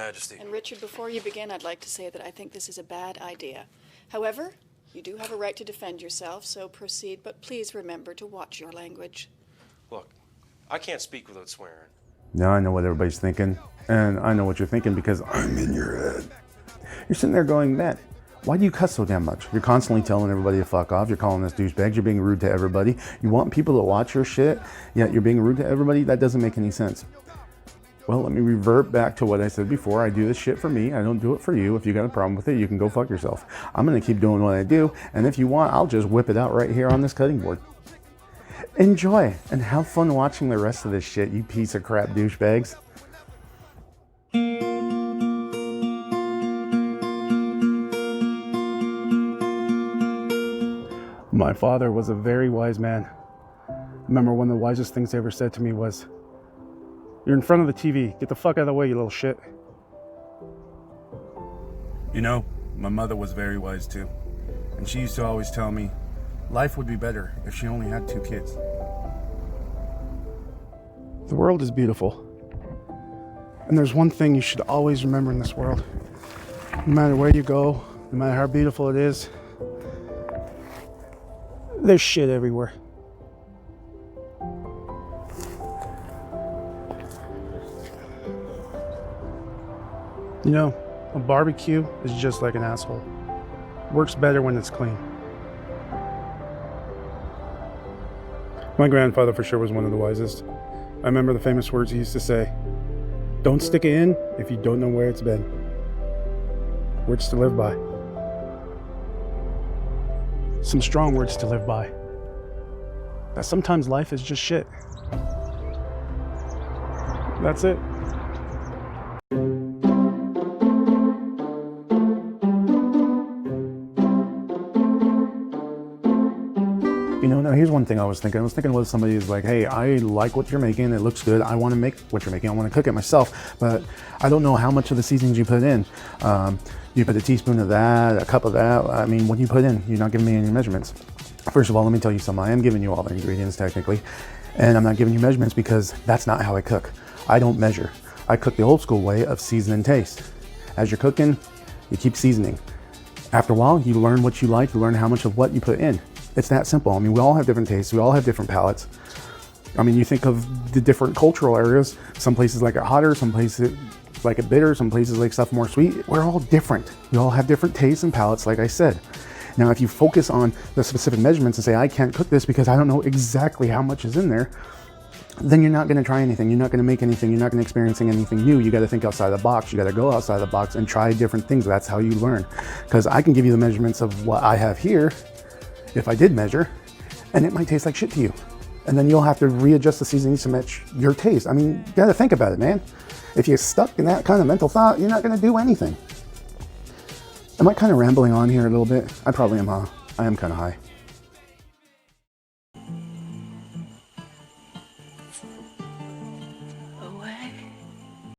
Majesty. And Richard, before you begin, I'd like to say that I think this is a bad idea. However, you do have a right to defend yourself, so proceed, but please remember to watch your language. Look, I can't speak without swearing. Now I know what everybody's thinking, and I know what you're thinking because I'm in your head. You're sitting there going, Matt, why do you cuss so damn much? You're constantly telling everybody to fuck off. You're calling us douchebags. You're being rude to everybody. You want people to watch your shit, yet you're being rude to everybody? That doesn't make any sense. Well, let me revert back to what I said before. I do this shit for me. I don't do it for you. If you got a problem with it, you can go fuck yourself. I'm going to keep doing what I do, and if you want, I'll just whip it out right here on this cutting board. Enjoy, and have fun watching the rest of this shit, you piece of crap douchebags. My father was a very wise man. I remember one of the wisest things he ever said to me was, "You're in front of the TV. Get the fuck out of the way, you little shit." You know, my mother was very wise too. And she used to always tell me, life would be better if she only had 2 kids. The world is beautiful. And there's one thing you should always remember in this world. No matter where you go, no matter how beautiful it is, there's shit everywhere. You know, a barbecue is just like an asshole. Works better when it's clean. My grandfather for sure was one of the wisest. I remember the famous words he used to say, "Don't stick it in if you don't know where it's been." Words to live by. Some strong words to live by. That sometimes life is just shit. That's it. You know, now here's one thing I was thinking. With somebody who's like, hey, I like what you're making. It looks good. I want to make what you're making. I want to cook it myself, but I don't know how much of the seasonings you put in. You put a teaspoon of that, a cup of that. I mean, what do you put in? You're not giving me any measurements. First of all, let me tell you something. I am giving you all the ingredients technically, and I'm not giving you measurements because that's not how I cook. I don't measure. I cook the old school way of season and taste. As you're cooking, you keep seasoning. After a while, you learn what you like, you learn how much of what you put in. It's that simple. I mean, we all have different tastes. We all have different palates. I mean, you think of the different cultural areas. Some places like it hotter, some places like it bitter, some places like stuff more sweet. We're all different. We all have different tastes and palates, like I said. Now, if you focus on the specific measurements and say, I can't cook this because I don't know exactly how much is in there, then you're not going to try anything. You're not going to make anything. You're not going to experience anything new. You got to think outside the box. You got to go outside the box and try different things. That's how you learn. Because I can give you the measurements of what I have here if I did measure, and it might taste like shit to you. And then you'll have to readjust the seasonings to match your taste. I mean, you got to think about it, man. If you're stuck in that kind of mental thought, you're not going to do anything. Am I kind of rambling on here a little bit? I probably am, huh? I am kind of high.